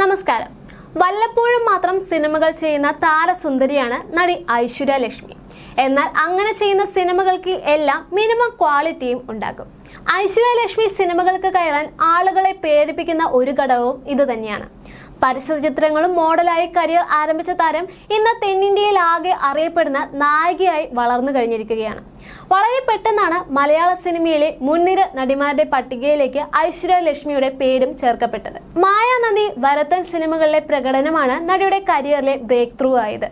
നമസ്കാരം. വല്ലപ്പോഴും മാത്രം സിനിമകൾ ചെയ്യുന്ന താരസുന്ദരിയാണ് നടി ഐശ്വര്യ ലക്ഷ്മി. എന്നാൽ അങ്ങനെ ചെയ്യുന്ന സിനിമകൾക്ക് എല്ലാം മിനിമം ക്വാളിറ്റിയും ഉണ്ടാകും. ഐശ്വര്യ ലക്ഷ്മി സിനിമകൾക്ക് കയറാൻ ആളുകളെ പ്രേരിപ്പിക്കുന്ന ഒരു ഘടകവും ഇത് തന്നെയാണ്. പരസ്യ ചിത്രങ്ങളും മോഡലായി കരിയർ ആരംഭിച്ച താരം ഇന്ന് തെന്നിന്ത്യയിൽ ആകെ അറിയപ്പെടുന്ന നായികയായി വളർന്നു കഴിഞ്ഞിരിക്കുകയാണ്. വളരെ പെട്ടെന്നാണ് മലയാള സിനിമയിലെ മുൻനിര നടിമാരുടെ പട്ടികയിലേക്ക് ഐശ്വര്യ ലക്ഷ്മിയുടെ പേരും ചേർക്കപ്പെട്ടത്. മായാനദി, വരത്തൻ സിനിമകളിലെ പ്രകടനമാണ് നടിയുടെ കരിയറിലെ ബ്രേക്ക് ത്രൂ ആയത്.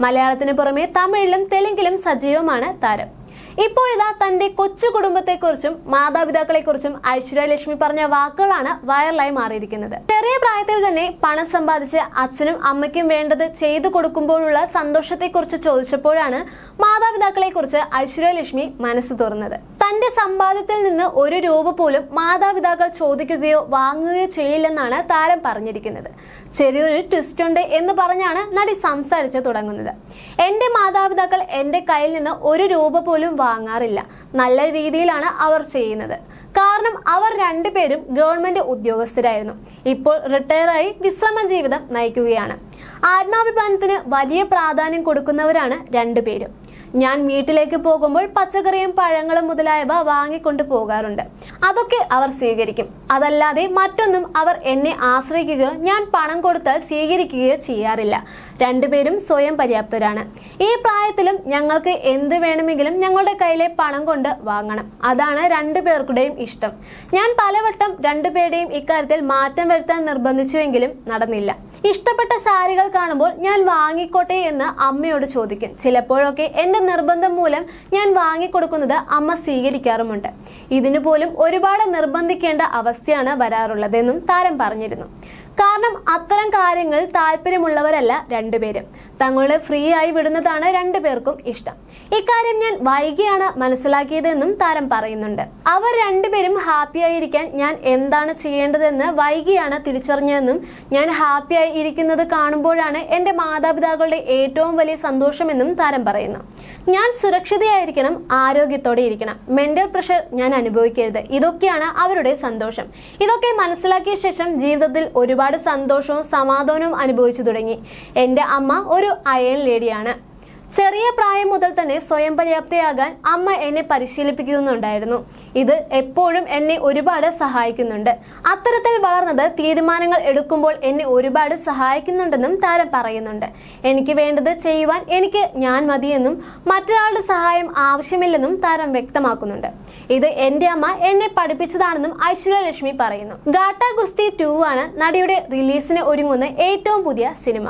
മലയാളത്തിന് പുറമെ തമിഴിലും തെലുങ്കിലും സജീവമാണ് താരം. ഇപ്പോഴിതാ തന്റെ കൊച്ചു കുടുംബത്തെക്കുറിച്ചും മാതാപിതാക്കളെക്കുറിച്ചും ഐശ്വര്യ ലക്ഷ്മി പറഞ്ഞ വാക്കുകളാണ് വൈറലായി മാറിയിരിക്കുന്നത്. ചെറിയ പ്രായത്തിൽ തന്നെ പണം സമ്പാദിച്ച് അച്ഛനും അമ്മയ്ക്കും വേണ്ടത് ചെയ്തു കൊടുക്കുമ്പോഴുള്ള സന്തോഷത്തെക്കുറിച്ച് ചോദിച്ചപ്പോഴാണ് മാതാപിതാക്കളെക്കുറിച്ച് ഐശ്വര്യ ലക്ഷ്മി മനസ്സ് തുറന്നത്. തന്റെ സമ്പാദ്യത്തിൽ നിന്ന് ഒരു രൂപ പോലും മാതാപിതാക്കൾ ചോദിക്കുകയോ വാങ്ങുകയോ ചെയ്യില്ലെന്നാണ് താരം പറഞ്ഞിരിക്കുന്നത്. ചെറിയൊരു ട്വിസ്റ്റ് ഉണ്ട് എന്ന് പറഞ്ഞാണ് നടി സംസാരിച്ചു തുടങ്ങുന്നത്. എന്റെ മാതാപിതാക്കൾ എന്റെ കയ്യിൽ നിന്ന് ഒരു രൂപ പോലും വാങ്ങാറില്ല. നല്ല രീതിയിലാണ് അവർ ചെയ്യുന്നത്. കാരണം അവർ രണ്ടുപേരും ഗവൺമെന്റ് ഉദ്യോഗസ്ഥരായിരുന്നു. ഇപ്പോൾ റിട്ടയറായി വിശ്രമ ജീവിതം നയിക്കുകയാണ്. ആത്മാഭിമാനത്തിന് വലിയ പ്രാധാന്യം കൊടുക്കുന്നവരാണ് രണ്ടുപേരും. ഞാൻ വീട്ടിലേക്ക് പോകുമ്പോൾ പച്ചക്കറിയും പഴങ്ങളും മുതലായവ വാങ്ങിക്കൊണ്ട് പോകാറുണ്ട്. അതൊക്കെ അവർ സ്വീകരിക്കും. അതല്ലാതെ മറ്റൊന്നും അവർ എന്നെ ആശ്രയിക്കുകയോ ഞാൻ പണം കൊടുത്താൽ സ്വീകരിക്കുകയോ ചെയ്യാറില്ല. രണ്ടുപേരും സ്വയം പര്യാപ്തരാണ്. ഈ പ്രായത്തിലും ഞങ്ങൾക്ക് എന്ത് വേണമെങ്കിലും ഞങ്ങളുടെ കയ്യിലെ പണം കൊണ്ട് വാങ്ങണം. അതാണ് രണ്ടുപേർക്കുടെയും ഇഷ്ടം. ഞാൻ പലവട്ടം രണ്ടുപേരുടെയും ഇക്കാര്യത്തിൽ മാറ്റം വരുത്താൻ നിർബന്ധിച്ചുവെങ്കിലും നടന്നില്ല. ഇഷ്ടപ്പെട്ട സാരികൾ കാണുമ്പോൾ ഞാൻ വാങ്ങിക്കോട്ടെ എന്ന് അമ്മയോട് ചോദിക്കും. ചിലപ്പോഴൊക്കെ എന്റെ നിർബന്ധം മൂലം ഞാൻ വാങ്ങിക്കൊടുക്കുന്നത് അമ്മ സ്വീകരിക്കാറുമുണ്ട്. ഇതിനു പോലും ഒരുപാട് നിർബന്ധിക്കേണ്ട അവസ്ഥയാണ് വരാറുള്ളതെന്നും താരം പറഞ്ഞിരുന്നു. കാരണം അത്തരം കാര്യങ്ങൾ താല്പര്യമുള്ളവരല്ല രണ്ടുപേരും. തങ്ങളുടെ ഫ്രീ ആയി വിടുന്നതാണ് രണ്ടുപേർക്കും ഇഷ്ടം. ഇക്കാര്യം ഞാൻ വൈകിയാണ് മനസ്സിലാക്കിയതെന്നും താരം പറയുന്നുണ്ട്. അവർ രണ്ടുപേരും ഹാപ്പിയായിരിക്കാൻ ഞാൻ എന്താണ് ചെയ്യേണ്ടതെന്ന് വൈകിയാണ് തിരിച്ചറിഞ്ഞതെന്നും ഞാൻ ഹാപ്പിയായി ഇരിക്കുന്നത് കാണുമ്പോഴാണ് എന്റെ മാതാപിതാക്കളുടെ ഏറ്റവും വലിയ സന്തോഷമെന്നും താരം പറയുന്നു. ഞാൻ സുരക്ഷിതയായിരിക്കണം, ആരോഗ്യത്തോടെ ഇരിക്കണം, മെന്റൽ പ്രഷർ ഞാൻ അനുഭവിക്കരുത്. ഇതൊക്കെയാണ് അവരുടെ സന്തോഷം. ഇതൊക്കെ മനസ്സിലാക്കിയ ശേഷം ജീവിതത്തിൽ ഒരുപാട് സന്തോഷവും സമാധാനവും അനുഭവിച്ചു തുടങ്ങി. എന്റെ അമ്മ ഒരു അയൺ ലേഡിയാണ്. ചെറിയ പ്രായം മുതൽ തന്നെ സ്വയം പര്യാപ്തയാകാൻ അമ്മ എന്നെ പരിശീലിപ്പിക്കുന്നുണ്ടായിരുന്നു. ഇത് എപ്പോഴും എന്നെ ഒരുപാട് സഹായിക്കുന്നുണ്ട്. അത്തരത്തിൽ വളർന്നത് തീരുമാനങ്ങൾ എടുക്കുമ്പോൾ എന്നെ ഒരുപാട് സഹായിക്കുന്നുണ്ടെന്നും താരം പറയുന്നുണ്ട്. എനിക്ക് വേണ്ടത് ചെയ്യുവാൻ എനിക്ക് ഞാൻ മതിയെന്നും മറ്റൊരാളുടെ സഹായം ആവശ്യമില്ലെന്നും താരം വ്യക്തമാക്കുന്നുണ്ട്. ഇത് എന്റെ അമ്മ എന്നെ പഠിപ്പിച്ചതാണെന്നും ഐശ്വര്യ ലക്ഷ്മി പറയുന്നു. ഗാട്ട ഗുസ്തി 2 ആണ് നടിയുടെ റിലീസിന് ഒരുങ്ങുന്ന ഏറ്റവും പുതിയ സിനിമ.